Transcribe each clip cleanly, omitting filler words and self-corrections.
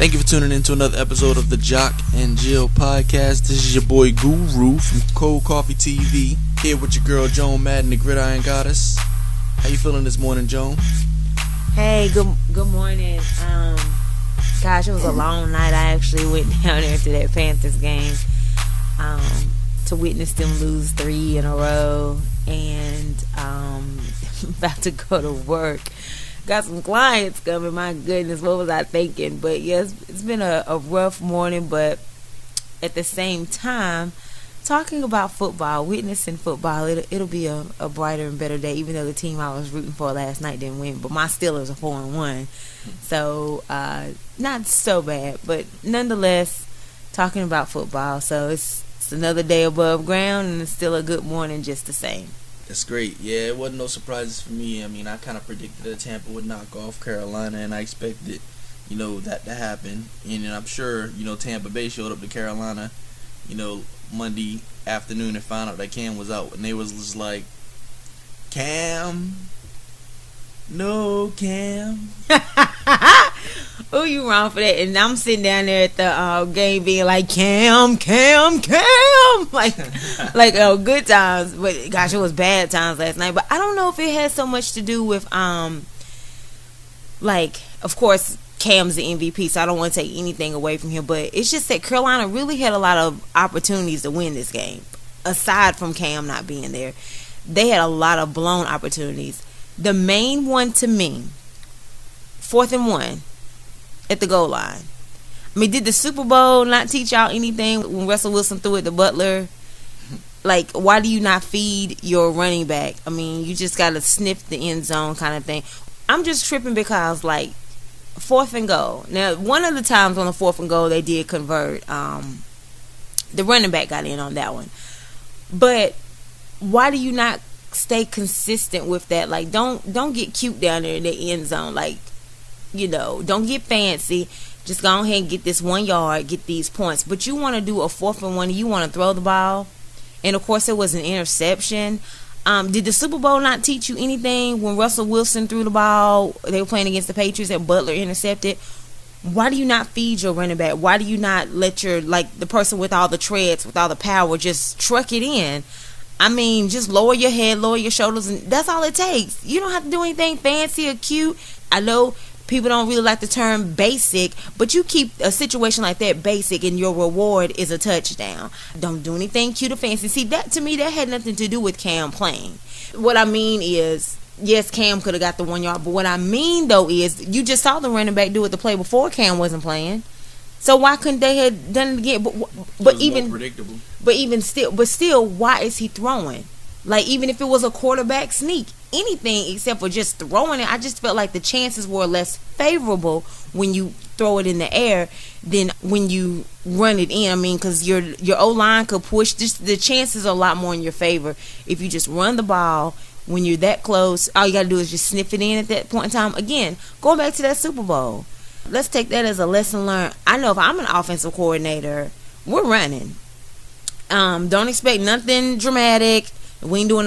Thank you for tuning in to another episode of the Jock and Jill podcast. This is your boy Guru from Cold Coffee TV, here with your girl Joan Madden, the Gridiron Goddess. How you feeling this morning, Joan? Hey, good morning. Gosh, it was a long night. I actually went down there to that Panthers game to witness them lose 3 in a row, and about to go to work. Got some clients coming. My goodness, what was I thinking? But yes, it's been a rough morning, but at the same time, talking about football, witnessing football, it'll be a brighter and better day, even though the team I was rooting for last night didn't win. But my Steelers are 4-1, so not so bad, but nonetheless, talking about football. So it's another day above ground, and it's still a good morning just the same. That's great. Yeah, it wasn't no surprises for me. I mean, I kind of predicted that Tampa would knock off Carolina, and I expected, that to happen. And I'm sure, Tampa Bay showed up to Carolina, Monday afternoon and found out that Cam was out. And they was just like, Cam? No, Cam. Oh, you wrong for that. And I'm sitting down there at the game being like, Cam. Like good times. But, gosh, it was bad times last night. But I don't know if it has so much to do with, of course, Cam's the MVP, so I don't want to take anything away from him. But it's just that Carolina really had a lot of opportunities to win this game. Aside from Cam not being there, they had a lot of blown opportunities. The main one to me, 4th and 1 at the goal line. I mean, did the Super Bowl not teach y'all anything when Russell Wilson threw it to Butler? Like, why do you not feed your running back? I mean, you just got to sniff the end zone kind of thing. I'm just tripping because, 4th and goal. Now, one of the times on the 4th and goal, they did convert. The running back got in on that one. But why do you not stay consistent with that? Like, don't get cute down there in the end zone. Don't get fancy. Just go ahead and get this 1 yard, get these points. But you want to do a 4th and 1, and you want to throw the ball. And, of course, it was an interception. Did the Super Bowl not teach you anything when Russell Wilson threw the ball? They were playing against the Patriots and Butler intercepted. Why do you not feed your running back? Why do you not let the person with all the treads, with all the power, just truck it in? I mean, just lower your head, lower your shoulders, and that's all it takes. You don't have to do anything fancy or cute. I know people don't really like the term basic, but you keep a situation like that basic, and your reward is a touchdown. Don't do anything cute or fancy. See, that to me, that had nothing to do with Cam playing. What I mean is, yes, Cam could have got the 1 yard, but what I mean, though, is you just saw the running back do it the play before Cam wasn't playing. So why couldn't they have done it again? But even more predictable. But still, why is he throwing? Like, even if it was a quarterback sneak, anything except for just throwing it, I just felt like the chances were less favorable when you throw it in the air than when you run it in. I mean, because your O-line could push. Just the chances are a lot more in your favor if you just run the ball when you're that close. All you got to do is just sniff it in at that point in time. Again, going back to that Super Bowl, let's take that as a lesson learned. I know if I'm an offensive coordinator, we're running. Don't expect nothing dramatic. We ain't doing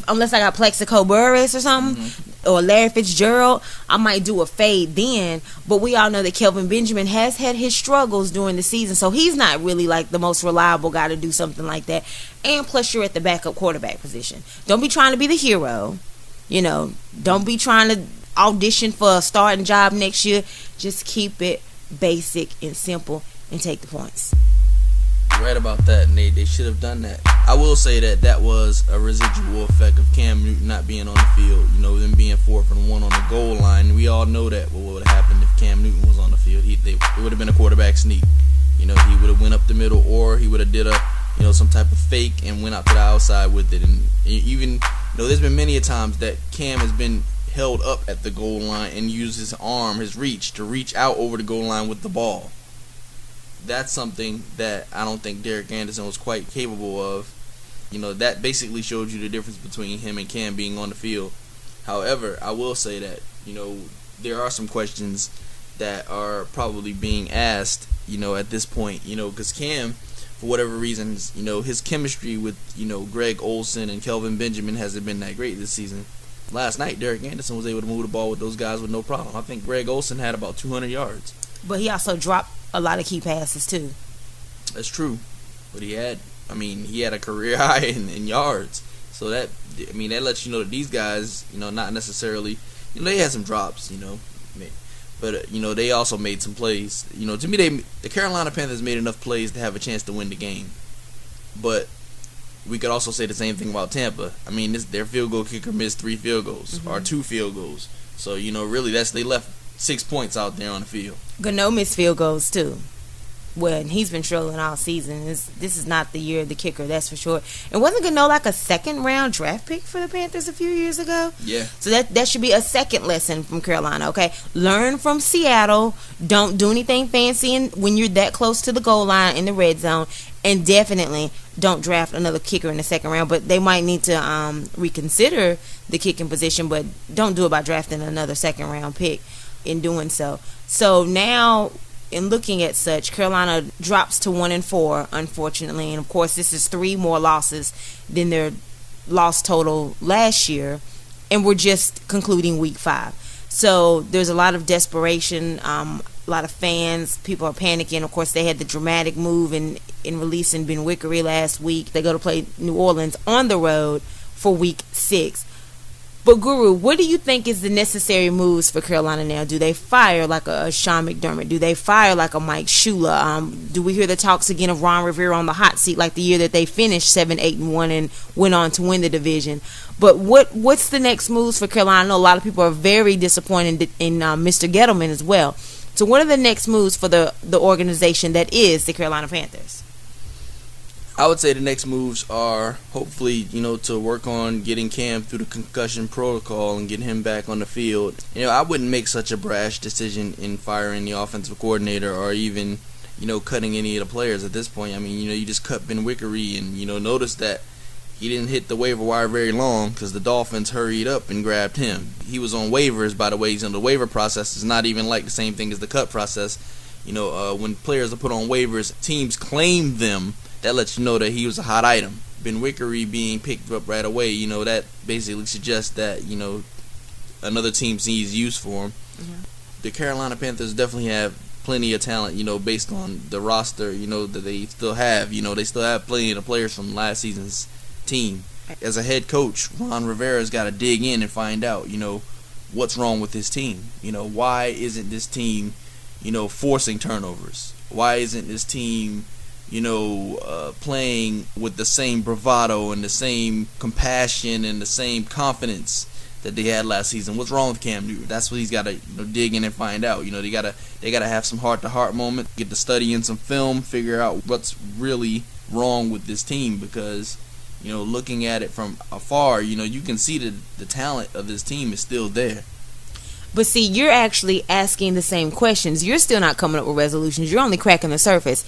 unless I got Plexico Burress or something, or Larry Fitzgerald, I might do a fade then. But we all know that Kelvin Benjamin has had his struggles during the season, so he's not really like the most reliable guy to do something like that. And plus, you're at the backup quarterback position. Don't be trying to be the hero. Don't be trying to audition for a starting job next year. Just keep it basic and simple and take the points. Right about that, and they should have done that. I will say that was a residual effect of Cam Newton not being on the field. Them being 4th and 1 on the goal line. We all know that. What would have happened if Cam Newton was on the field? It would have been a quarterback sneak. He would have went up the middle, or he would have did some type of fake and went out to the outside with it. And even there's been many a times that Cam has been held up at the goal line and used his arm, his reach, to reach out over the goal line with the ball. That's something that I don't think Derek Anderson was quite capable of. That basically showed you the difference between him and Cam being on the field. However, I will say that, there are some questions that are probably being asked, at this point, because Cam, for whatever reasons, his chemistry with, Greg Olsen and Kelvin Benjamin hasn't been that great this season. Last night, Derek Anderson was able to move the ball with those guys with no problem. I think Greg Olsen had about 200 yards. But he also dropped a lot of key passes too. That's true. But he had a career high in yards. So that lets you know that these guys, not necessarily, they had some drops, but they also made some plays. To me, the Carolina Panthers made enough plays to have a chance to win the game. But we could also say the same thing about Tampa. Their field goal kicker missed 3 field goals or 2 field goals. So really, they left 6 points out there on the field. Gano missed field goals too. Well, he's been struggling all season. This is not the year of the kicker, that's for sure. And wasn't Gano like a second-round draft pick for the Panthers a few years ago? Yeah. So that should be a second lesson from Carolina, okay? Learn from Seattle. Don't do anything fancy when you're that close to the goal line in the red zone. And definitely don't draft another kicker in the second round. But they might need to reconsider the kicking position, but don't do it by drafting another second-round pick in doing so. So now, in looking at such, Carolina drops to 1-4, unfortunately, and of course this is 3 more losses than their loss total last year, and we're just concluding week 5. So there's a lot of desperation, a lot of fans, people are panicking. Of course, they had the dramatic move in releasing Ben Wickery last week. They go to play New Orleans on the road for week 6. But, Guru, what do you think is the necessary moves for Carolina now? Do they fire like a Sean McDermott? Do they fire like a Mike Shula? Do we hear the talks again of Ron Rivera on the hot seat like the year that they finished 7-8-1 and went on to win the division? But what's the next moves for Carolina? I know a lot of people are very disappointed in Mr. Gettleman as well. So what are the next moves for the organization that is the Carolina Panthers? I would say the next moves are hopefully, to work on getting Cam through the concussion protocol and getting him back on the field. I wouldn't make such a brash decision in firing the offensive coordinator or even, cutting any of the players at this point. You just cut Ben Wickery and, notice that he didn't hit the waiver wire very long because the Dolphins hurried up and grabbed him. He was on waivers, by the way. The waiver process is not even like the same thing as the cut process. When players are put on waivers, teams claim them. That lets you know that he was a hot item. Ben Wickery being picked up right away, that basically suggests that, another team sees use for him. Mm-hmm. The Carolina Panthers definitely have plenty of talent, based on the roster, that they still have. They still have plenty of the players from last season's team. As a head coach, Ron Rivera's got to dig in and find out, what's wrong with his team. Why isn't this team, forcing turnovers? Why isn't this team playing with the same bravado and the same compassion and the same confidence that they had last season? What's wrong with Cam Newton? That's what he's got to dig in and find out. They gotta have some heart-to-heart moment, get to study in some film, figure out what's really wrong with this team, because looking at it from afar, you can see that the talent of this team is still there. But see, you're actually asking the same questions. You're still not coming up with resolutions. You're only cracking the surface.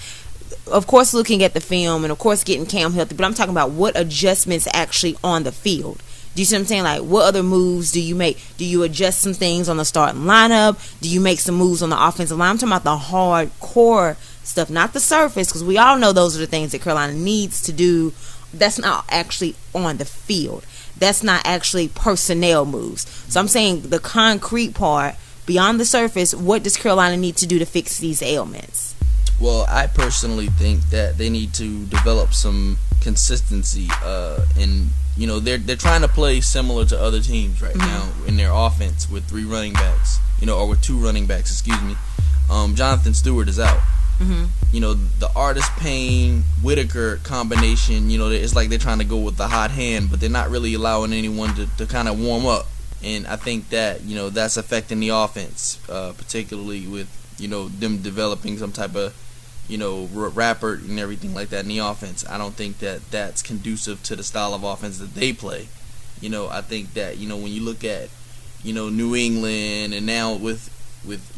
Of course, looking at the film and, of course, getting Cam healthy. But I'm talking about what adjustments actually on the field. Do you see what I'm saying? Like, what other moves do you make? Do you adjust some things on the starting lineup? Do you make some moves on the offensive line? I'm talking about the hardcore stuff, not the surface, because we all know those are the things that Carolina needs to do. That's not actually on the field. That's not actually personnel moves. So I'm saying the concrete part, beyond the surface, what does Carolina need to do to fix these ailments? Well, I personally think that they need to develop some consistency, and they're trying to play similar to other teams right now in their offense with 3 running backs, or with 2 running backs, excuse me. Jonathan Stewart is out. The Artist Payne Whitaker combination, it's like they're trying to go with the hot hand, but they're not really allowing anyone to kind of warm up. And I think that that's affecting the offense, particularly with them developing some type of rapper and everything like that in the offense. I don't think that that's conducive to the style of offense that they play. I think that when you look at New England and now with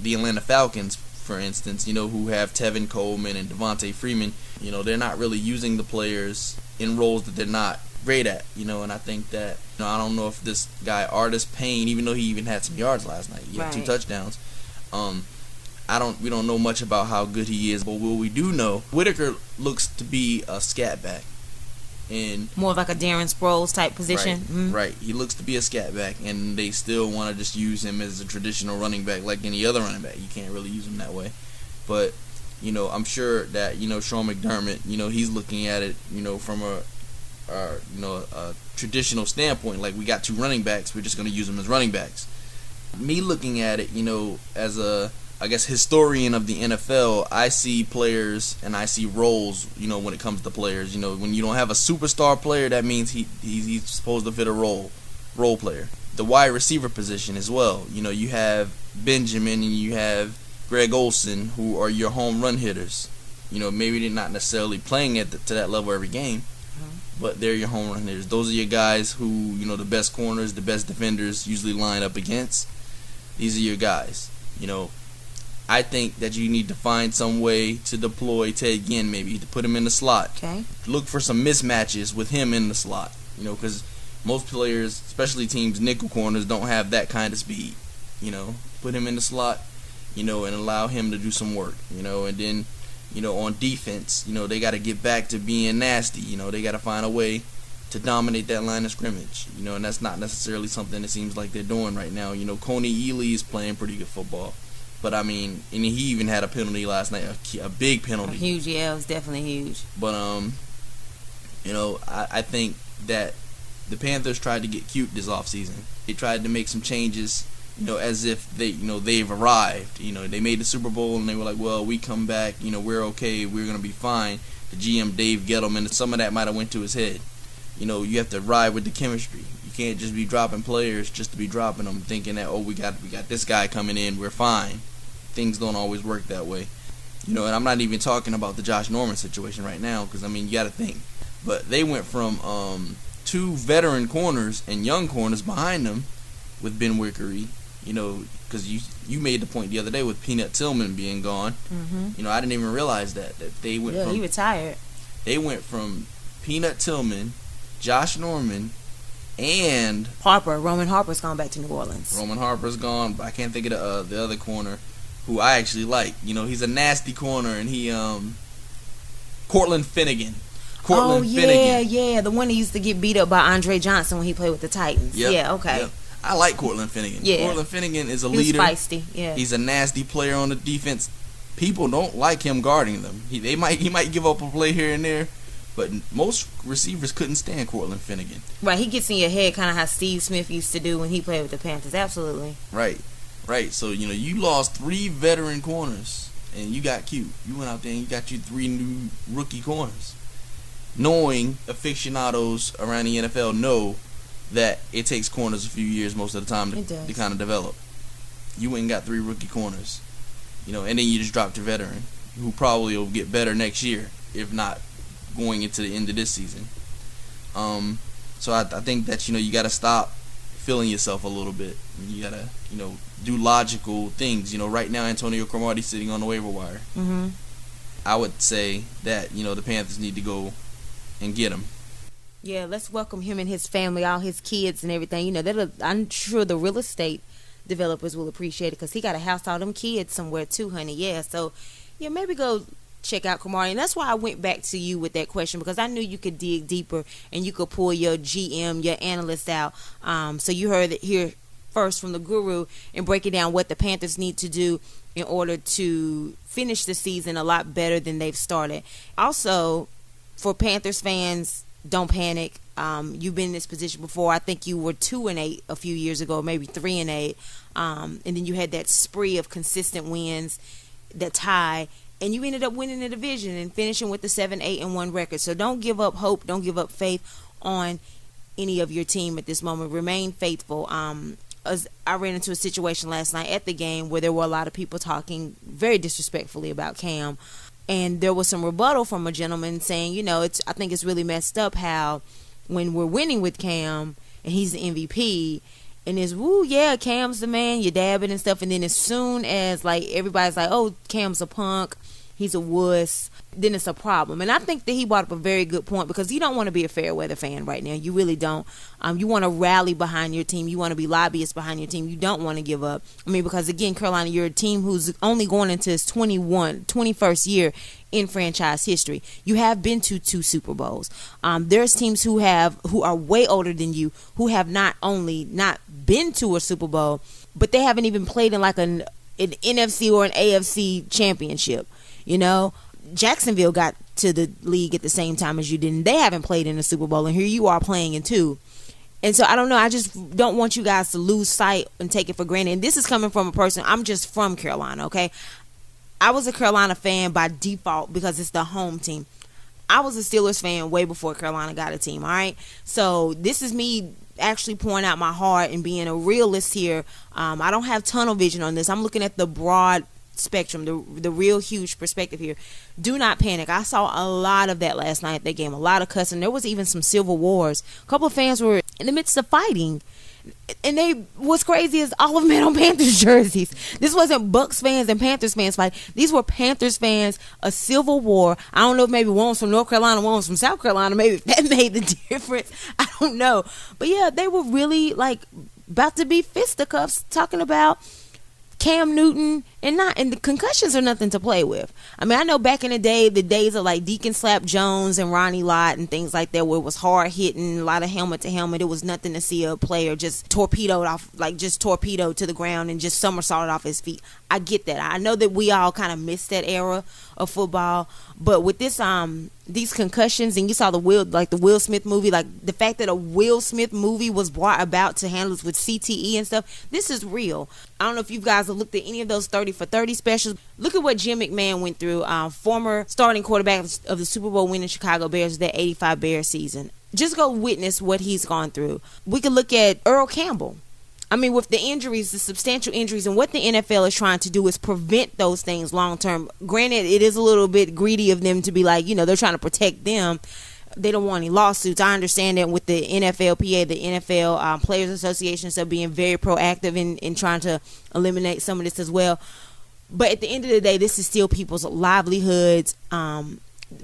the Atlanta Falcons, for instance, who have Tevin Coleman and Devontae Freeman, they're not really using the players in roles that they're not great at, and I think that I don't know if this guy Artist Payne, even though he even had some yards last night, he had 2 touchdowns. We don't know much about how good he is, but what we do know, Whitaker looks to be a scat back, and more of like a Darren Sproles type position. Right. He looks to be a scat back, and they still want to just use him as a traditional running back, like any other running back. You can't really use him that way. But, I'm sure that, Sean McDermott, he's looking at it, from a traditional standpoint. Like, we got 2 running backs, we're just going to use them as running backs. Me looking at it, as a, I guess, historian of the NFL, I see players and I see roles, when it comes to players. When you don't have a superstar player, that means he's supposed to fit a role player. The wide receiver position as well. You have Benjamin and you have Greg Olsen, who are your home run hitters. Maybe they're not necessarily playing to that level every game, but they're your home run hitters. Those are your guys who, the best corners, the best defenders usually line up against. These are your guys. I think that you need to find some way to deploy Ted Ginn, maybe to put him in the slot. Okay. Look for some mismatches with him in the slot. Because most players, especially teams, nickel corners, don't have that kind of speed. Put him in the slot, and allow him to do some work. And then, on defense, they got to get back to being nasty. They got to find a way to dominate that line of scrimmage. And that's not necessarily something that seems like they're doing right now. Coney Ely is playing pretty good football. But, and he even had a penalty last night, a big penalty. Huge, yeah, it was definitely huge. But, I think that the Panthers tried to get cute this offseason. They tried to make some changes, as if they've arrived. They made the Super Bowl and they were like, well, we come back, we're okay, we're going to be fine. The GM, Dave Gettleman, some of that might have went to his head. You have to ride with the chemistry. You can't just be dropping players just to be dropping them, thinking that, we got this guy coming in, we're fine. Things don't always work that way. And I'm not even talking about the Josh Norman situation right now, because, you got to think. But they went from 2 veteran corners and young corners behind them with Ben Wickery, because you made the point the other day with Peanut Tillman being gone. Mm-hmm. I didn't even realize that they went from... he retired. They went from Peanut Tillman, Josh Norman, and... Roman Harper's gone back to New Orleans. Roman Harper's gone, but I can't think of the other corner who I actually like. He's a nasty corner, and he... Cortland Finnegan. Finnegan. Yeah, the one that used to get beat up by Andre Johnson when he played with the Titans. Yep. Yeah, okay. Yep. I like Cortland Finnegan. Yeah. Cortland Finnegan is a leader. He's feisty. Yeah. He's a nasty player on the defense. People don't like him guarding them. He might give up a play here and there, but most receivers couldn't stand Cortland Finnegan. Right, he gets in your head, kind of how Steve Smith used to do when he played with the Panthers. Absolutely. Right. So you lost 3 veteran corners, and you got cute. You went out there and you got you 3 new rookie corners. Knowing aficionados around the NFL know that it takes corners a few years most of the time to kind of develop. You went and got 3 rookie corners, and then you just dropped your veteran, who probably will get better next year, if not going into the end of this season. So I think that you got to stop feeling yourself a little bit. You got to do logical things. Right now Antonio Cromartie's sitting on the waiver wire. Mm-hmm. I would say that the Panthers need to go and get him. Yeah, let's welcome him and his family, all his kids and everything. I'm sure the real estate developers will appreciate it, because he got to house all them kids somewhere too, honey. Yeah, so maybe go check out Cromartie. And that's why I went back to you with that question, because I knew you could dig deeper and you could pull your GM, your analyst out. So you heard it here first from the Guru and breaking down what the Panthers need to do in order to finish the season a lot better than they've started. Also, for Panthers fans, don't panic. You've been in this position before. I think you were 2-8 a few years ago, maybe 3-8, and then you had that spree of consistent wins, that tie, and you ended up winning the division and finishing with the 7-8-1 record. So don't give up hope. Don't give up faith on any of your team at this moment. Remain faithful. As I ran into a situation last night at the game where there were a lot of people talking very disrespectfully about Cam. And there was some rebuttal from a gentleman saying, I think it's really messed up how when we're winning with Cam and he's the MVP, and it's, woo, yeah, Cam's the man, you're dabbing and stuff. And then as soon as, everybody's like, oh, Cam's a punk, he's a wuss, then it's a problem. And I think that he brought up a very good point, because you don't want to be a fair weather fan right now. You really don't. You want to rally behind your team. You want to be lobbyists behind your team. You don't want to give up. Because, again, Carolina, you're a team who's only going into its 21st year in franchise history. You have been to 2 Super Bowls. There's teams who are way older than you, who have not only not been to a Super Bowl, but they haven't even played in an NFC or an AFC championship. You know, Jacksonville got to the league at the same time as you did, and they haven't played in the Super Bowl, and here you are playing in two. And so I don't know. I just don't want you guys to lose sight and take it for granted. And this is coming from a person. I'm just from Carolina, okay? I was a Carolina fan by default because it's the home team. I was a Steelers fan way before Carolina got a team, all right? So this is me actually pouring out my heart and being a realist here. I don't have tunnel vision on this. I'm looking at the broad spectrum, the real huge perspective here. Do not panic. I saw a lot of that last night at that game, a lot of cussing. There was even some civil wars. A couple of fans were in the midst of fighting. And what's crazy is all of them had on Panthers jerseys. This wasn't Bucs fans and Panthers fans fight. These were Panthers fans, a civil war. I don't know if maybe one was from North Carolina, one was from South Carolina. Maybe that made the difference. I don't know. But yeah, they were really like about to be fisticuffs talking about Cam Newton, and the concussions are nothing to play with. I mean, I know back in the day, the days of like Deacon Slap Jones and Ronnie Lott and things like that, where it was hard hitting, a lot of helmet to helmet. It was nothing to see a player just torpedoed to the ground and just somersaulted off his feet. I get that. I know that we all kind of missed that era of football, but with this these concussions, and you saw the Will Smith movie, like the fact that a Will Smith movie was brought about to handle this with CTE and stuff, this is real. I don't know if you guys have looked at any of those 30 for 30 specials. Look at what Jim McMahon went through, former starting quarterback of the Super Bowl winning Chicago Bears, that 85 Bears season. Just go witness what he's gone through. We could look at Earl Campbell. I mean, with the injuries, the substantial injuries, and what the NFL is trying to do is prevent those things long term. Granted, it is a little bit greedy of them to be like, they're trying to protect them. They don't want any lawsuits. I understand that with the NFLPA, the NFL Players Association, so being very proactive in trying to eliminate some of this as well. But at the end of the day, this is still people's livelihoods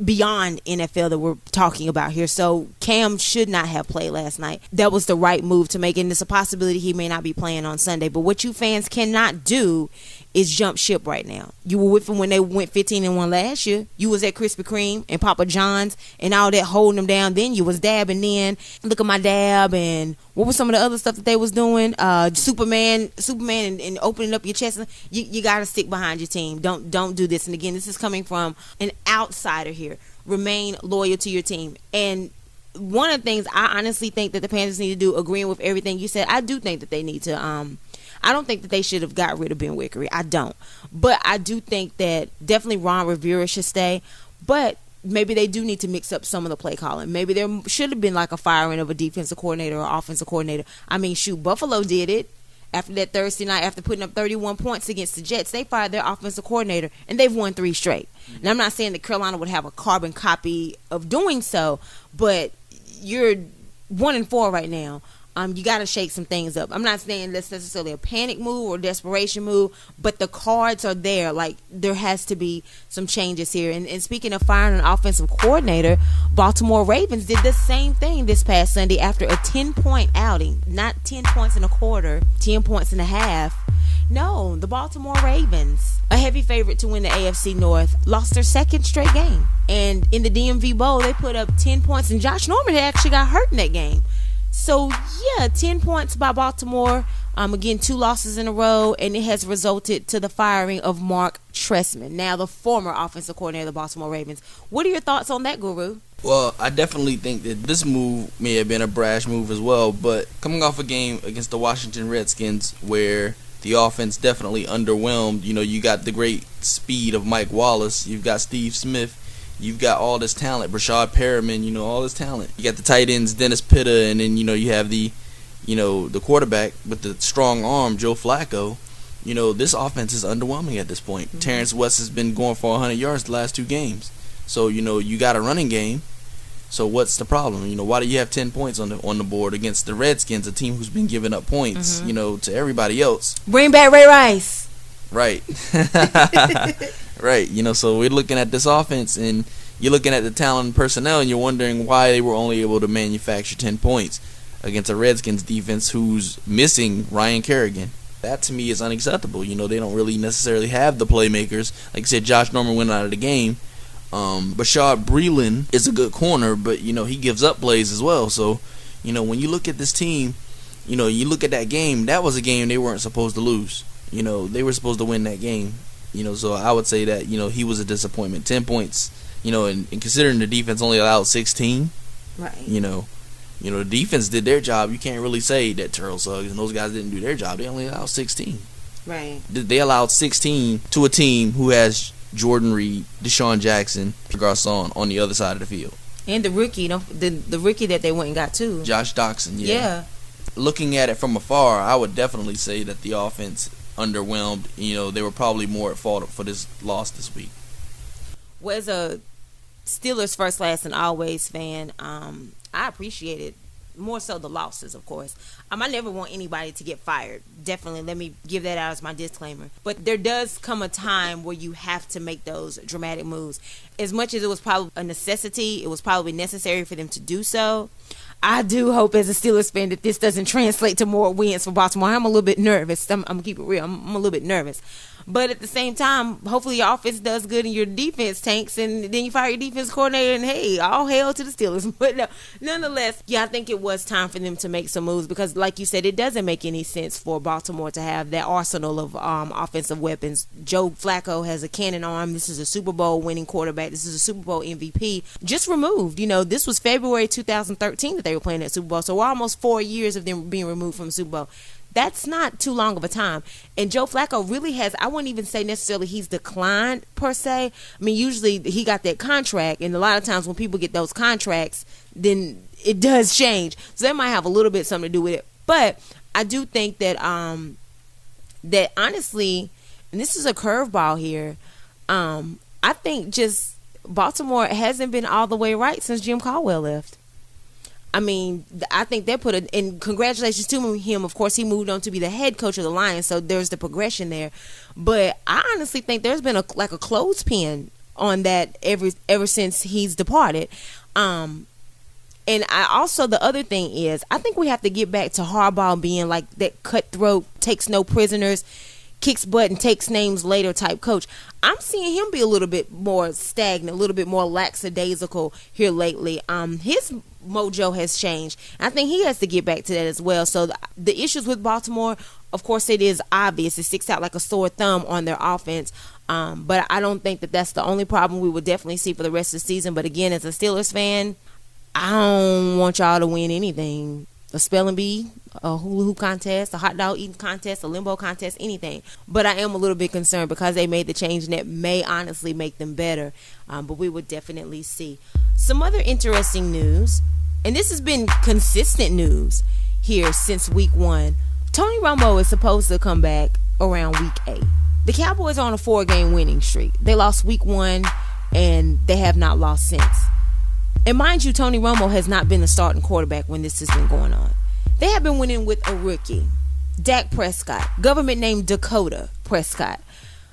beyond NFL that we're talking about here. So Cam should not have played last night. That was the right move to make, and it's a possibility he may not be playing on Sunday. But what you fans cannot do is jump ship right now. You were with them when they went 15-1 last year. You was at Krispy Kreme and Papa John's and all that, holding them down. Then you was dabbing in. Look at my dab, and what was some of the other stuff that they was doing? Superman and opening up your chest. You got to stick behind your team. Don't do this. And again, this is coming from an outsider here. Remain loyal to your team. And one of the things I honestly think that the Panthers need to do, agreeing with everything you said, I do think that they need to I don't think that they should have got rid of Ben Wickery. I don't. But I do think that definitely Ron Rivera should stay. But maybe they do need to mix up some of the play calling. Maybe there should have been like a firing of a defensive coordinator or offensive coordinator. I mean, shoot, Buffalo did it. After that Thursday night, after putting up 31 points against the Jets, they fired their offensive coordinator, and they've won 3 straight. And I'm not saying that Carolina would have a carbon copy of doing so, but you're 1-4 right now. You got to shake some things up. I'm not saying that's necessarily a panic move or desperation move, but the cards are there. Like, there has to be some changes here. And speaking of firing an offensive coordinator, Baltimore Ravens did the same thing this past Sunday after a 10-point outing. Not 10 points and a quarter, 10 points and a half. No, the Baltimore Ravens, a heavy favorite to win the AFC North, lost their second straight game. And in the DMV Bowl, they put up 10 points, and Josh Norman had actually got hurt in that game. So, yeah, 10 points by Baltimore. Again, 2 losses in a row, and it has resulted to the firing of Mark Trestman, now the former offensive coordinator of the Baltimore Ravens. What are your thoughts on that, Guru? Well, I definitely think that this move may have been a brash move as well, but coming off a game against the Washington Redskins where the offense definitely underwhelmed, you got the great speed of Mike Wallace, you've got Steve Smith, you've got all this talent, Brashad Perriman, all this talent. You got the tight ends, Dennis Pitta, and then, you have the quarterback with the strong arm, Joe Flacco. This offense is underwhelming at this point. Mm-hmm. Terrence West has been going for 100 yards the last 2 games. So, you got a running game. So what's the problem? Why do you have 10 points on the board against the Redskins, a team who's been giving up points, mm-hmm. To everybody else? Bring back Ray Rice. Right. Right. So we're looking at this offense, and you're looking at the talent and personnel, and you're wondering why they were only able to manufacture 10 points against a Redskins defense who's missing Ryan Kerrigan. That, to me, is unacceptable. They don't really necessarily have the playmakers. Like I said, Josh Norman went out of the game. Bashard Breeland is a good corner, but, he gives up plays as well. So, when you look at this team, you look at that game, that was a game they weren't supposed to lose. They were supposed to win that game. So I would say that, he was a disappointment. 10 points, and considering the defense only allowed 16, right. The defense did their job. You can't really say that Terrell Suggs and those guys didn't do their job. They only allowed 16. Right. They allowed 16 to a team who has Jordan Reed, Deshaun Jackson, Garcon on the other side of the field. And the rookie, the rookie that they went and got too. Josh Doxson, yeah. Looking at it from afar, I would definitely say that the offense underwhelmed. They were probably more at fault for this loss this week. Well, as a Steelers first, last, and always fan, I appreciate it. More so the losses, of course. I never want anybody to get fired. Definitely, let me give that out as my disclaimer. But there does come a time where you have to make those dramatic moves. As much as it was probably a necessity, it was probably necessary for them to do so. I do hope as a Steelers fan that this doesn't translate to more wins for Baltimore. I'm a little bit nervous. I'm going to keep it real. I'm a little bit nervous. But at the same time, hopefully your offense does good and your defense tanks, and then you fire your defense coordinator, and hey, all hail to the Steelers. But no, nonetheless, I think it was time for them to make some moves because, like you said, it doesn't make any sense for Baltimore to have that arsenal of offensive weapons. Joe Flacco has a cannon arm. This is a Super Bowl winning quarterback. This is a Super Bowl MVP. Just removed. This was February 2013 that they were playing that Super Bowl, so we're almost 4 years of them being removed from the Super Bowl. That's not too long of a time. And Joe Flacco really has, I wouldn't even say necessarily he's declined per se. Usually he got that contract, and a lot of times when people get those contracts, then it does change. So that might have a little bit something to do with it. But I do think that that honestly, and this is a curveball here, I think just Baltimore hasn't been all the way right since Jim Caldwell left. I think they put and congratulations to him. Of course, he moved on to be the head coach of the Lions, so there's the progression there. But I honestly think there's been a clothespin on that ever since he's departed. And I also, the other thing is, I think we have to get back to Harbaugh being like that cutthroat, takes no prisoners, kicks butt and takes names later type coach. I'm seeing him be a little bit more stagnant, a little bit more lackadaisical here lately. His mojo has changed. I think he has to get back to that as well. So the issues with Baltimore, of course, it is obvious. It sticks out like a sore thumb on their offense. But I don't think that that's the only problem we will definitely see for the rest of the season. But again, as a Steelers fan, I don't want y'all to win anything. A spelling bee, a hula hoop contest, a hot dog eating contest, a limbo contest, anything. But I am a little bit concerned because they made the change and that may honestly make them better. But we would definitely see. Some other interesting news, and this has been consistent news here since week 1. Tony Romo is supposed to come back around week 8. The Cowboys are on a 4-game winning streak. They lost week 1 and they have not lost since. And mind you, Tony Romo has not been the starting quarterback when this has been going on. They have been winning with a rookie, Dak Prescott, government named Dakota Prescott.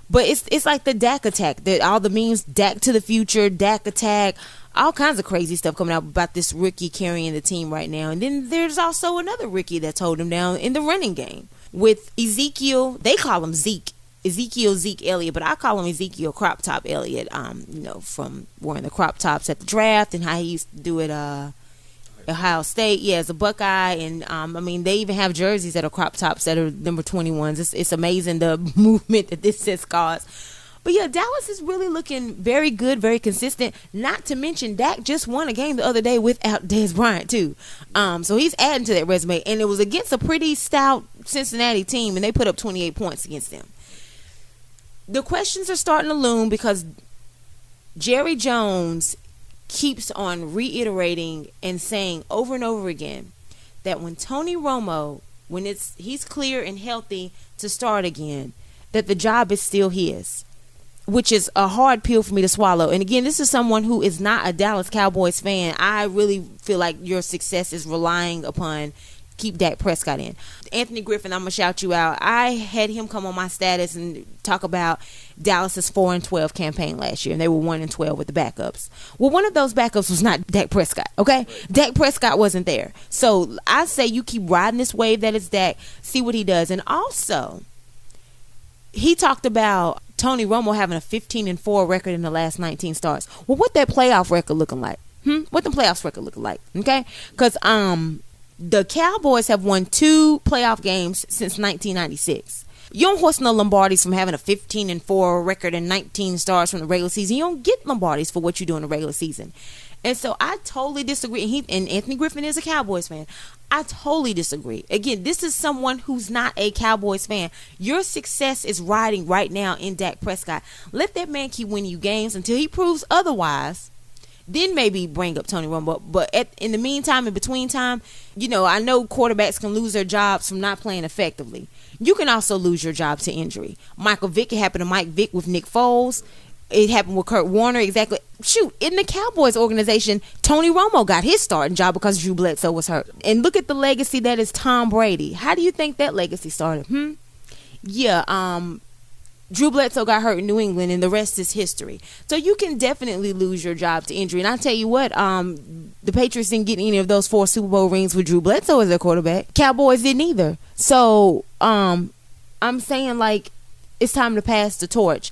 But it's like the Dak attack, all the memes, Dak to the future, Dak attack, all kinds of crazy stuff coming out about this rookie carrying the team right now. And then there's also another rookie that's holding him down in the running game with Ezekiel. They call him Zeke Elliott, but I call him Ezekiel Crop Top Elliott, from wearing the crop tops at the draft and how he used to do it Ohio State, as a Buckeye. And they even have jerseys that are crop tops that are number 21s. It's amazing the movement that this has caused. But yeah, Dallas is really looking very good, very consistent. Not to mention Dak just won a game the other day without Dez Bryant too. So he's adding to that resume, and it was against a pretty stout Cincinnati team, and they put up 28 points against them. The questions are starting to loom because Jerry Jones keeps on reiterating and saying over and over again that when Tony Romo, he's clear and healthy to start again, that the job is still his, which is a hard pill for me to swallow. And again, this is someone who is not a Dallas Cowboys fan. I really feel like your success is relying upon keep Dak Prescott in. Anthony Griffin, I'm going to shout you out. I had him come on my status and talk about Dallas's 4-12 campaign last year, and they were 1-12 with the backups. Well, one of those backups was not Dak Prescott, okay? Dak Prescott wasn't there. So I say you keep riding this wave that is Dak, see what he does. And also, he talked about Tony Romo having a 15-4 record in the last 19 starts. Well, what that playoff record looking like? What the playoffs record looking like? Okay? Because the Cowboys have won 2 playoff games since 1996. You don't horse no Lombardis from having a 15-4 record and 19 stars from the regular season. You don't get Lombardis for what you do in the regular season. And so I totally disagree. And Anthony Griffin is a Cowboys fan. I totally disagree. Again, this is someone who's not a Cowboys fan. Your success is riding right now in Dak Prescott. Let that man keep winning you games until he proves otherwise. Then maybe bring up Tony Romo. But in the meantime, in between time, I know quarterbacks can lose their jobs from not playing effectively. You can also lose your job to injury. Michael Vick, it happened to Mike Vick with Nick Foles. It happened with Kurt Warner. Exactly. Shoot, in the Cowboys organization, Tony Romo got his starting job because Drew Bledsoe was hurt. And look at the legacy that is Tom Brady. How do you think that legacy started? Drew Bledsoe got hurt in New England, and the rest is history. So you can definitely lose your job to injury. And I tell you what, the Patriots didn't get any of those 4 Super Bowl rings with Drew Bledsoe as their quarterback. Cowboys didn't either. So I'm saying, like, it's time to pass the torch.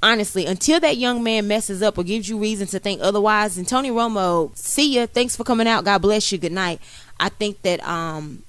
Honestly, until that young man messes up or gives you reason to think otherwise. And Tony Romo, see ya. Thanks for coming out. God bless you. Good night. I think that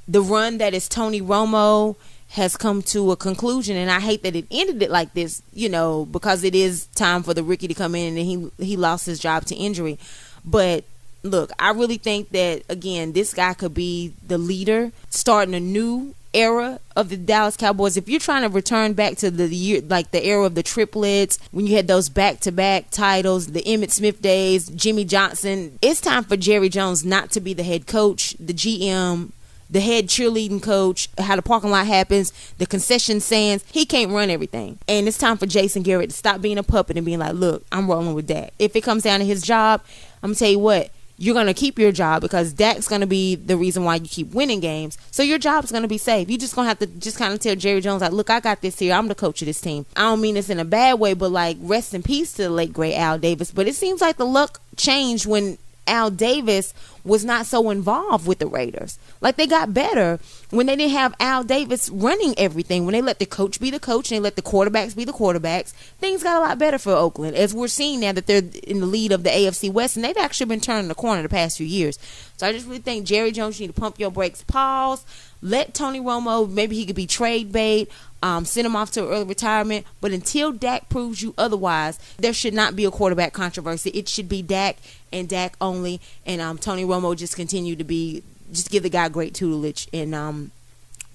the run that is Tony Romo has come to a conclusion, and I hate that it ended it like this, because it is time for the rookie to come in, and he lost his job to injury. But look, I really think that, again, this guy could be the leader, starting a new era of the Dallas Cowboys. If you're trying to return back to the year, like the era of the triplets, when you had those back-to-back titles, the Emmitt Smith days, Jimmy Johnson, it's time for Jerry Jones not to be the head coach, the GM, the head cheerleading coach, how the parking lot happens, the concession stands. He can't run everything. And it's time for Jason Garrett to stop being a puppet and being like, look, I'm rolling with Dak. If it comes down to his job, I'm going to tell you what, you're going to keep your job because Dak's going to be the reason why you keep winning games. So your job's going to be safe. You're just going to have to just kind of tell Jerry Jones, like, look, I got this here. I'm the coach of this team. I don't mean this in a bad way, but, like, rest in peace to the late, great Al Davis. But it seems like the luck changed when Al Davis was not so involved with the Raiders. Like, they got better when they didn't have Al Davis running everything. When they let the coach be the coach and they let the quarterbacks be the quarterbacks, things got a lot better for Oakland, as we're seeing now that they're in the lead of the AFC West, and they've actually been turning the corner the past few years. So I just really think Jerry Jones, you need to pump your brakes, pause, let Tony Romo, maybe he could be trade bait, send him off to early retirement. But until Dak proves you otherwise, there should not be a quarterback controversy. It should be Dak and Dak only, and Tony Romo just continue to just give the guy great tutelage and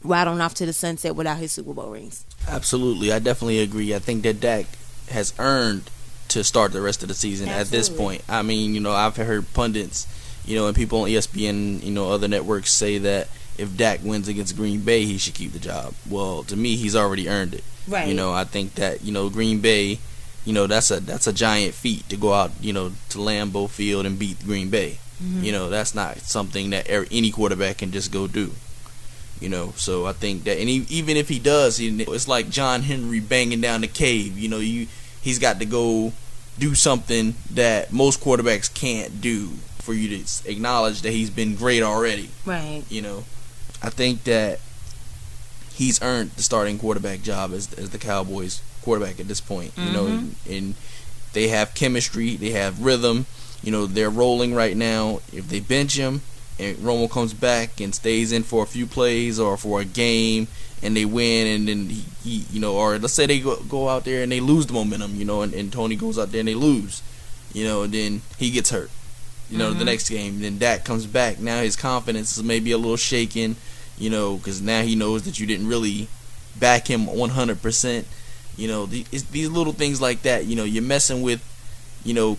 ride on off to the sunset without his Super Bowl rings. Absolutely. I definitely agree. I think that Dak has earned to start the rest of the season. Absolutely. At this point. I mean, I've heard pundits, and people on ESPN, other networks say that if Dak wins against Green Bay, he should keep the job. Well, to me, he's already earned it. Right. I think that, Green Bay, that's a giant feat to go out, to Lambeau Field and beat Green Bay. Mm-hmm. That's not something that any quarterback can just go do. So I think that, and even if he does, it's like John Henry banging down the cave. He's got to go do something that most quarterbacks can't do for you to acknowledge that he's been great already. Right. I think that he's earned the starting quarterback job as the Cowboys quarterback at this point. Mm-hmm. And they have chemistry, they have rhythm. They're rolling right now. If they bench him and Romo comes back and stays in for a few plays or for a game and they win, and then he or let's say they go out there and they lose the momentum, and Tony goes out there and they lose, and then he gets hurt. The next game, then Dak comes back. Now his confidence is maybe a little shaken, because now he knows that you didn't really back him 100%. These little things like that, you're messing with,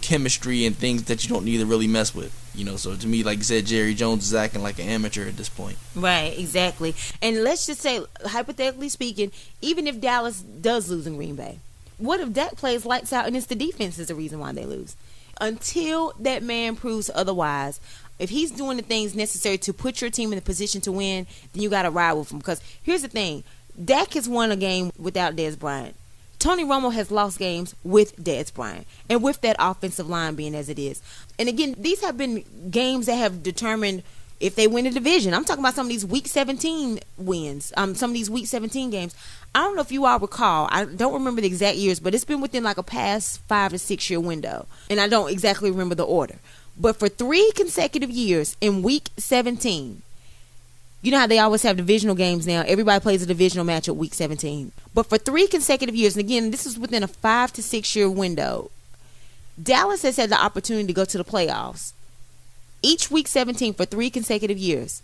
chemistry and things that you don't need to really mess with. So to me, like you said, Jerry Jones is acting like an amateur at this point. Right, exactly. And let's just say, hypothetically speaking, even if Dallas does lose in Green Bay, what if Dak plays lights out and it's the defense is the reason why they lose? Until that man proves otherwise, if he's doing the things necessary to put your team in a position to win, then you got to ride with him. Because here's the thing, Dak has won a game without Dez Bryant. Tony Romo has lost games with Dez Bryant and with that offensive line being as it is. And again, these have been games that have determined if they win the division. I'm talking about some of these Week 17 wins, some of these Week 17 games. I don't know if you all recall. I don't remember the exact years, but it's been within like a past 5 to 6 year window. And I don't exactly remember the order. But for 3 consecutive years in Week 17, You know how they always have divisional games now. Everybody plays a divisional match at week 17. But for 3 consecutive years, and again, this is within a 5 to 6 year window, Dallas has had the opportunity to go to the playoffs each week 17 for 3 consecutive years.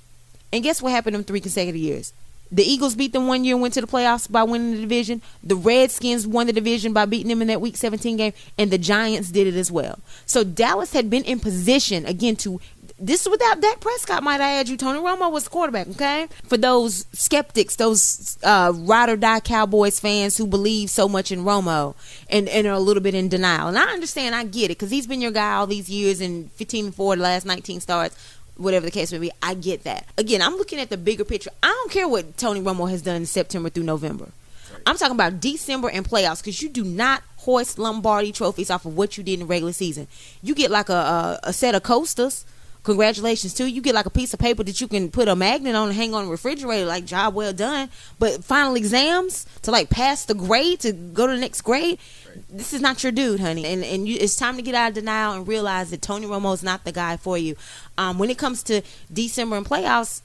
And guess what happened in 3 consecutive years? The Eagles beat them one year and went to the playoffs by winning the division. The Redskins won the division by beating them in that week 17 game. And the Giants did it as well. So Dallas had been in position, again, to... This is without Dak Prescott, might I add you. Tony Romo was the quarterback, okay? For those skeptics, those ride-or-die Cowboys fans who believe so much in Romo and are a little bit in denial. And I understand, I get it, because he's been your guy all these years, and 15-4 the last 19 starts, whatever the case may be. I get that. Again, I'm looking at the bigger picture. I don't care what Tony Romo has done in September through November. Right. I'm talking about December and playoffs, because you do not hoist Lombardi trophies off of what you did in the regular season. You get like a set of coasters. Congratulations to you. You get like a piece of paper that you can put a magnet on and hang on the refrigerator, like job well done. But final exams to like pass the grade, to go to the next grade, right. This is not your dude, honey. And it's time to get out of denial and realize that Tony Romo is not the guy for you. When it comes to December and playoffs,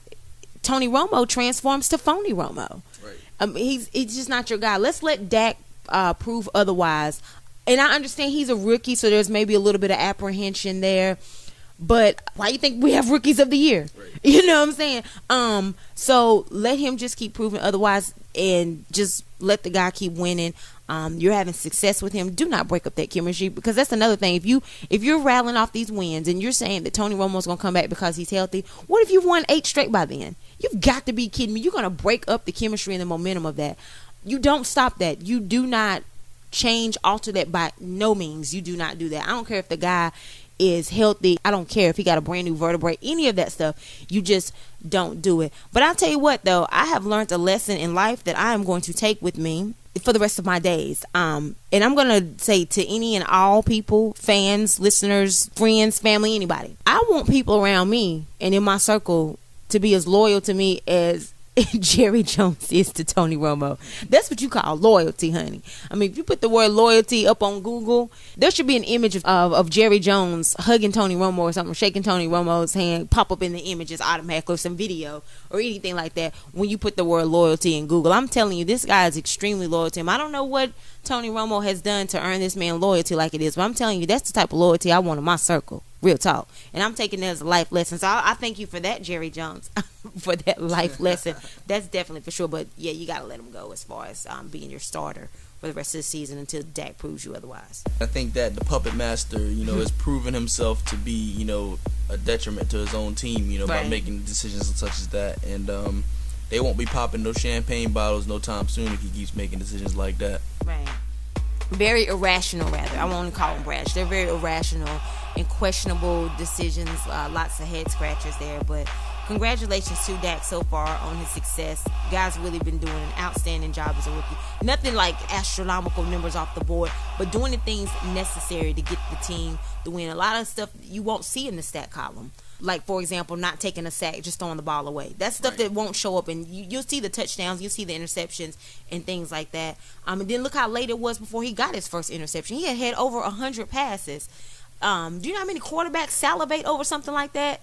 Tony Romo transforms to phony Romo. Right. He's just not your guy. Let's let Dak prove otherwise. And I understand he's a rookie, so there's maybe a little bit of apprehension there. But why you think we have rookies of the year? Right. You know what I'm saying? So let him just keep proving otherwise, and just let the guy keep winning. You're having success with him. Do not break up that chemistry, because that's another thing. If you're rattling off these wins and you're saying that Tony Romo's gonna come back because he's healthy, what if you've won 8 straight by then? You've got to be kidding me. You're gonna break up the chemistry and the momentum of that. You don't stop that. You do not alter that by no means. You do not do that. I don't care if the guy is healthy. I don't care if he got a brand new vertebrae, any of that stuff. You just don't do it. But I'll tell you what, though, I have learned a lesson in life that I am going to take with me for the rest of my days. And I'm going to say to any and all people, fans, listeners, friends, family, anybody, I want people around me and in my circle to be as loyal to me as Jerry Jones is to Tony Romo. That's what you call loyalty, honey. I mean, if you put the word loyalty up on Google, there should be an image of Jerry Jones hugging Tony Romo or something, shaking Tony Romo's hand, pop up in the images automatically, or some video or anything like that when you put the word loyalty in Google. I'm telling you, this guy is extremely loyal to him. I don't know what Tony Romo has done to earn this man loyalty like it is, but I'm telling you, that's the type of loyalty I want in my circle. Real talk. And I'm taking that as a life lesson. So I thank you for that, Jerry Jones, for that life lesson. That's definitely for sure. But yeah, you got to let him go as far as being your starter for the rest of the season until Dak proves you otherwise. I think that the puppet master, has proven himself to be, a detriment to his own team, right. by making decisions such as that. And they won't be popping no champagne bottles no time soon if he keeps making decisions like that. Right. Very irrational, rather. I won't call them rash. They're very irrational and questionable decisions. Lots of head scratchers there. But congratulations to Dak so far on his success. Guy's really been doing an outstanding job as a rookie. Nothing like astronomical numbers off the board, but doing the things necessary to get the team to win. A lot of stuff you won't see in the stat column. Like, for example, not taking a sack, just throwing the ball away. That's stuff that won't show up. And you'll see the touchdowns, you'll see the interceptions and things like that. And then look how late it was before he got his first interception. He had over 100 passes. Do you know how many quarterbacks salivate over something like that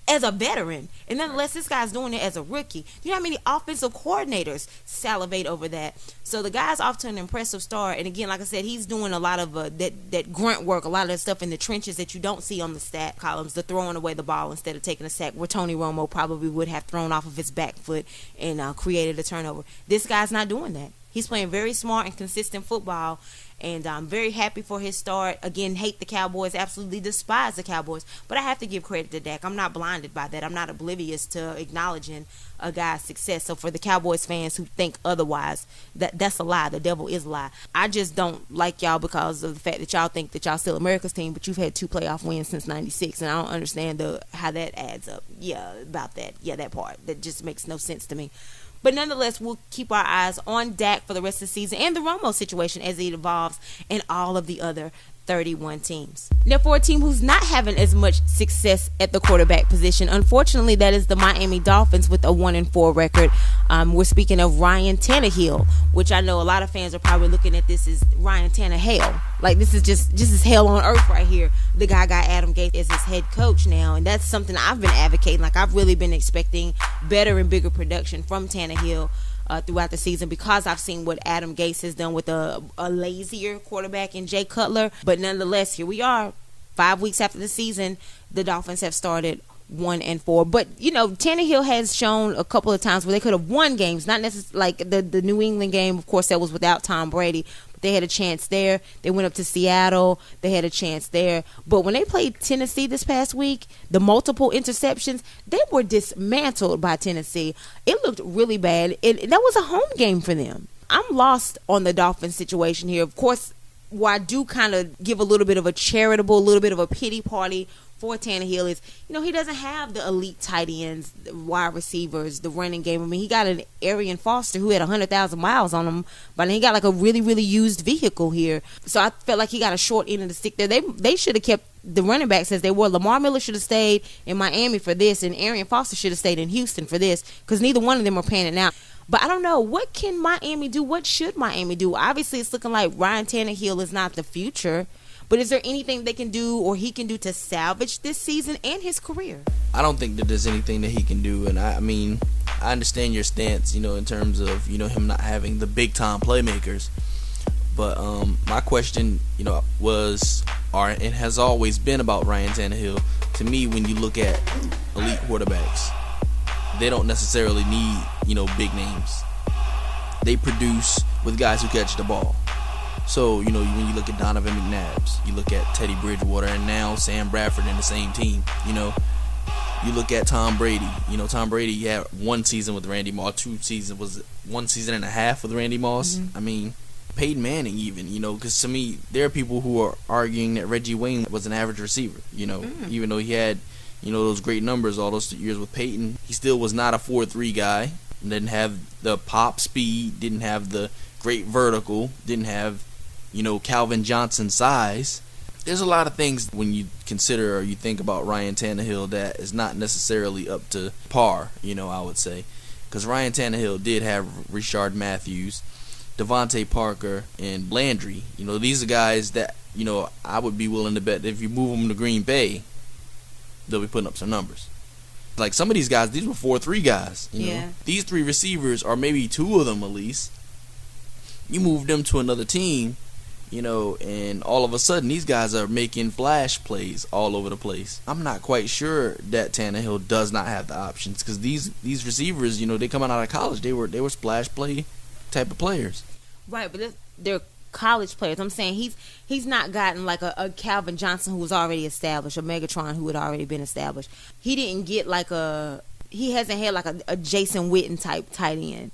as a veteran? And nonetheless, this guy's doing it as a rookie. Do you know how many offensive coordinators salivate over that? So the guy's off to an impressive start. And again, like I said, he's doing a lot of that grunt work, a lot of that stuff in the trenches that you don't see on the stat columns, the throwing away the ball instead of taking a sack, where Tony Romo probably would have thrown off of his back foot and created a turnover. This guy's not doing that. He's playing very smart and consistent football. And I'm very happy for his start. Again, hate the Cowboys, absolutely despise the Cowboys. But I have to give credit to Dak. I'm not blinded by that. I'm not oblivious to acknowledging a guy's success. So for the Cowboys fans who think otherwise, that's a lie. The devil is a lie. I just don't like y'all because of the fact that y'all think that y'all still America's team, but you've had 2 playoff wins since '96, and I don't understand how that adds up. Yeah, about that. Yeah, that part. That just makes no sense to me. But nonetheless, we'll keep our eyes on Dak for the rest of the season and the Romo situation as it evolves, and all of the other 31 teams. Now, for a team who's not having as much success at the quarterback position, unfortunately, that is the Miami Dolphins with a 1-4 record. We're speaking of Ryan Tannehill, which I know a lot of fans are probably looking at this as Ryan Tannehill. Like, this is just as hell on earth right here. The guy got Adam Gase as his head coach now, and that's something I've been advocating. Like, I've really been expecting better and bigger production from Tannehill throughout the season, because I've seen what Adam Gase has done with a lazier quarterback in Jay Cutler. But nonetheless, here we are, 5 weeks after the season. The Dolphins have started 1-4. But, Tannehill has shown a couple of times where they could have won games, not necessarily like the New England game. Of course, that was without Tom Brady. They had a chance there. They went up to Seattle. They had a chance there. But when they played Tennessee this past week, the multiple interceptions, they were dismantled by Tennessee. It looked really bad. That was a home game for them. I'm lost on the Dolphins situation here. Of course, where I do kind of give a little bit of a charitable, a little bit of a pity party for Tannehill is, he doesn't have the elite tight ends, the wide receivers, the running game. I mean, he got an Arian Foster who had 100,000 miles on him, but he got like a really, really used vehicle here. So I felt like he got a short end of the stick there. They should have kept the running backs as they were. Lamar Miller should have stayed in Miami for this, and Arian Foster should have stayed in Houston for this, because neither one of them are panning out. But I don't know. What can Miami do? What should Miami do? Obviously, it's looking like Ryan Tannehill is not the future. But is there anything they can do or he can do to salvage this season and his career? I don't think that there's anything that he can do. And I mean, I understand your stance, in terms of, him not having the big-time playmakers. But my question, was, and has always been about Ryan Tannehill. To me, when you look at elite quarterbacks, they don't necessarily need, big names. They produce with guys who catch the ball. So, when you look at Donovan McNabb, you look at Teddy Bridgewater, and now Sam Bradford in the same team, You look at Tom Brady. Tom Brady had one season with Randy Moss, 2 seasons, was it 1 season and a half with Randy Moss? Mm-hmm. I mean, Peyton Manning even, because to me, there are people who are arguing that Reggie Wayne was an average receiver, even though he had, those great numbers all those years with Peyton. He still was not a 4.3 guy, didn't have the pop speed, didn't have the great vertical, didn't have Calvin Johnson size. There's a lot of things when you consider or you think about Ryan Tannehill that is not necessarily up to par, I would say. Because Ryan Tannehill did have Richard Matthews, Devontae Parker, and Landry. These are guys that, I would be willing to bet that if you move them to Green Bay, they'll be putting up some numbers. Like some of these guys, these were 4.3 guys. Yeah. These 3 receivers, or maybe 2 of them at least, you move them to another team, and all of a sudden these guys are making flash plays all over the place. I'm not quite sure that Tannehill does not have the options, because these receivers, they coming out of college, they were splash play type of players. Right, but they're college players. I'm saying he's not gotten like a Calvin Johnson who was already established, a Megatron who had already been established. He didn't get he hasn't had like a Jason Witten type tight end.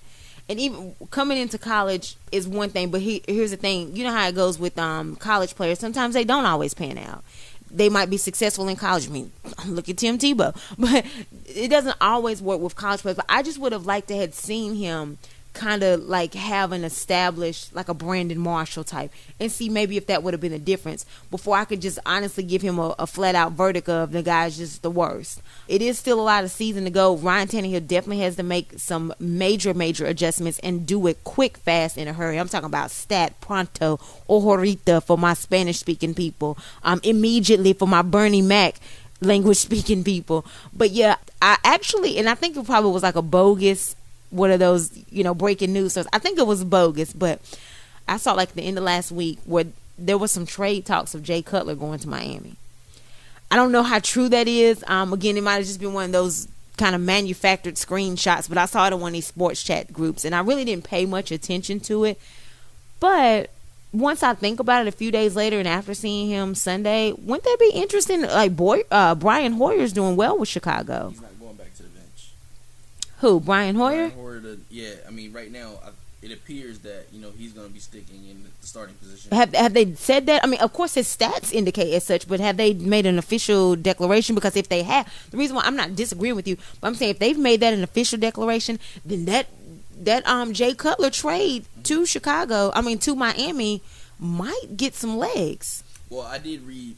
And even coming into college is one thing, but here's the thing. You know how it goes with college players. Sometimes they don't always pan out. They might be successful in college. I mean, look at Tim Tebow. But it doesn't always work with college players. But I just would have liked to have seen him kind of like have an established, like a Brandon Marshall type, and see maybe if that would have been a difference before I could just honestly give him a flat out verdict of the guy's just the worst. It is still a lot of season to go. Ryan Tannehill definitely has to make some major adjustments and do it quick, fast, in a hurry. I'm talking about stat pronto or ahorita for my Spanish speaking people, immediately for my Bernie Mac language speaking people. But yeah, I think it probably was like a bogus, one of those, breaking news. So I think it was bogus, but I saw like the end of last week where there was some trade talks of Jay Cutler going to Miami. I don't know how true that is. Again, it might have just been one of those kind of manufactured screenshots, but I saw it in one of these sports chat groups, and I really didn't pay much attention to it. But once I think about it a few days later and after seeing him Sunday, wouldn't that be interesting? Like, Brian Hoyer's doing well with Chicago. He's not going back to the bench. Who, Brian Hoyer? I mean, right now, it appears that, he's going to be sticking in the starting position. Have they said that? I mean, of course his stats indicate as such, but have they made an official declaration? Because if they have, the reason why I'm not disagreeing with you, but I'm saying if they've made that an official declaration, then that Jay Cutler trade to Miami might get some legs. Well, I did read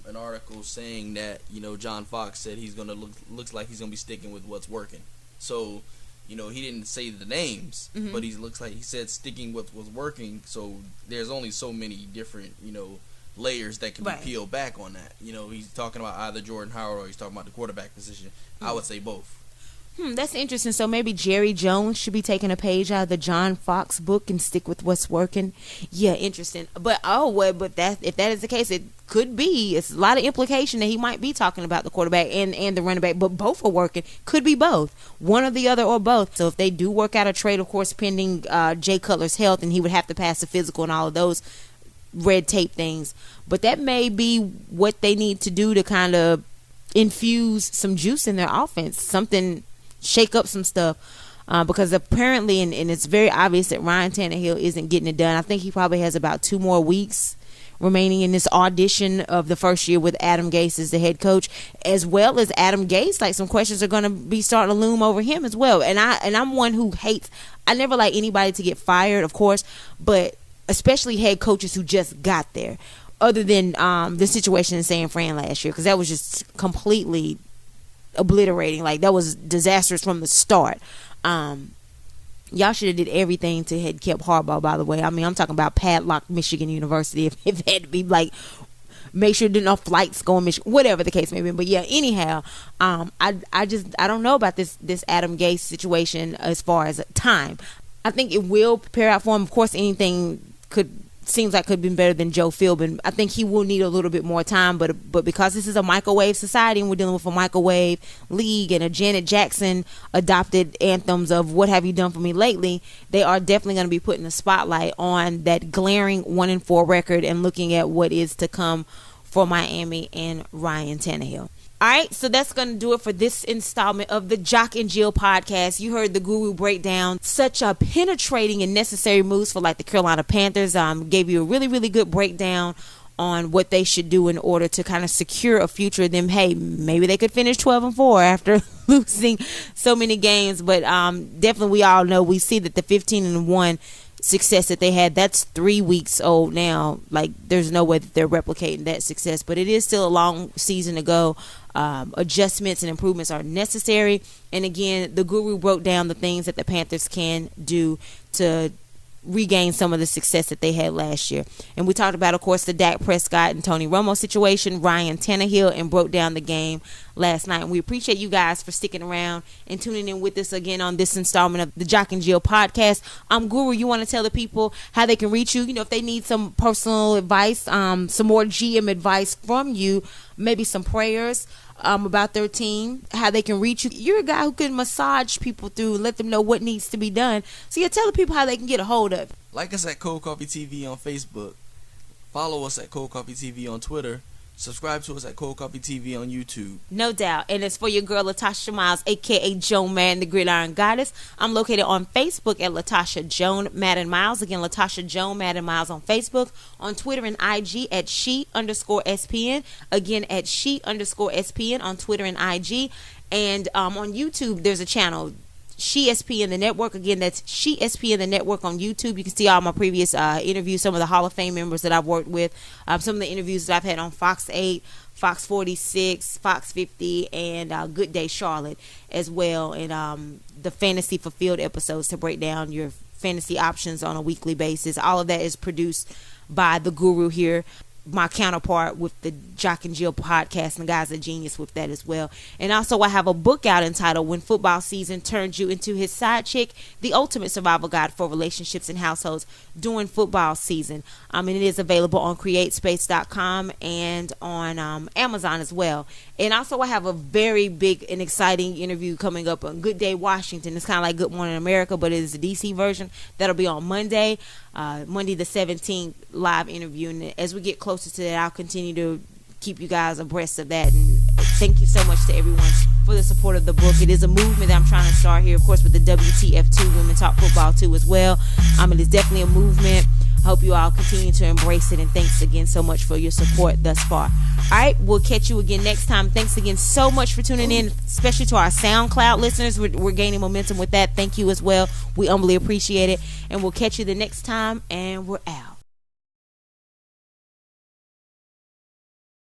an article saying that, John Fox said he's gonna looks like he's gonna be sticking with what's working. So, he didn't say the names, but he said sticking with what's working. So there's only so many different, layers that can be peeled back on that. He's talking about either Jordan Howard or he's talking about the quarterback position. I would say both. That's interesting. So maybe Jerry Jones should be taking a page out of the John Fox book and stick with what's working. Yeah, interesting. But if that is the case, it could be. It's a lot of implication that he might be talking about the quarterback and the running back, but both are working. Could be both, one or the other or both. So if they do work out a trade, of course, pending Jay Cutler's health, and he would have to pass the physical and all of those red tape things. But that may be what they need to do to kind of infuse some juice in their offense, shake up some stuff, because apparently, and it's very obvious that Ryan Tannehill isn't getting it done. I think he probably has about 2 more weeks remaining in this audition of the first year with Adam Gase as the head coach, as well as Adam Gase. Like, some questions are going to be starting to loom over him as well. And I'm one who hates. I never like anybody to get fired, of course, but especially head coaches who just got there. Other than the situation in San Fran last year, because that was just completely obliterating. Like, that was disastrous from the start. Y'all should have did everything to had kept Harbaugh, by the way. I mean, I'm talking about padlock Michigan University if it had to be, like, make sure there no flights going Michigan, whatever the case may be. But yeah, anyhow, I don't know about this Adam Gase situation as far as time. I think it will prepare out for him. Of course, anything seems like could have been better than Joe Philbin. I think he will need a little bit more time, but because this is a microwave society and we're dealing with a microwave league and a Janet Jackson adopted anthems of what have you done for me lately, they are definitely going to be putting a spotlight on that glaring 1-4 record and looking at what is to come for Miami and Ryan Tannehill. All right, so that's going to do it for this installment of the Jock and Jill podcast. You heard the Guru break down such a penetrating and necessary moves for, like, the Carolina Panthers. Gave you a really, really good breakdown on what they should do in order to kind of secure a future of them. Hey, maybe they could finish 12-4 after losing so many games. But definitely we all know, we see that the 15-1 success that they had, that's 3 weeks old now. Like, there's no way that they're replicating that success, but it is still a long season to go. Adjustments and improvements are necessary. And again, the Guru broke down the things that the Panthers can do to regain some of the success that they had last year. And we talked about, of course, the Dak Prescott and Tony Romo situation, Ryan Tannehill, and broke down the game last night. And we appreciate you guys for sticking around and tuning in with us again on this installment of the Jock and Jill podcast. Guru, you want to tell the people how they can reach you? If they need some personal advice, some more GM advice from you, maybe some prayers about their team, how they can reach you. You're a guy who can massage people through and let them know what needs to be done. So yeah, tell the people how they can get a hold of it. Like us at Cold Coffee TV on Facebook. Follow us at Cold Coffee TV on Twitter. Subscribe to us at Cold Coffee TV on YouTube. No doubt. And it's for your girl, Latasha Miles, a.k.a. Joan Madden, the Gridiron Goddess. I'm located on Facebook at Latasha Joan Madden Miles. Again, Latasha Joan Madden Miles on Facebook. On Twitter and IG at she_SPN. Again, at she_SPN on Twitter and IG. And on YouTube, there's a channel, She SP in the Network. Again, that's She SP in the Network on YouTube. You can see all my previous interviews, some of the Hall of Fame members that I've worked with, some of the interviews that I've had on Fox 8, Fox 46, Fox 50, and Good Day Charlotte as well, and the Fantasy Fulfilled episodes to break down your fantasy options on a weekly basis. All of that is produced by the Guru here, my counterpart with the Jock and Jill podcast, and the guy's a genius with that as well. And also I have a book out entitled When Football Season Turns You Into His Side Chick, the ultimate survival guide for relationships and households during football season. And it is available on createspace.com and on Amazon as well. And also I have a very big and exciting interview coming up on Good Day Washington. It's kind of like Good Morning America, but it is the DC version. That'll be on Monday the 17th, live interview. And as we get closer to that, I'll continue to keep you guys abreast of that. And thank you so much to everyone for the support of the book. It is a movement that I'm trying to start here, of course, with the WTF2 Women Talk Football too as well. It is definitely a movement. I hope you all continue to embrace it, and thanks again so much for your support thus far. All right, we'll catch you again next time. Thanks again so much for tuning in, especially to our SoundCloud listeners. We're gaining momentum with that. Thank you as well. We humbly appreciate it, and we'll catch you the next time, and we're out.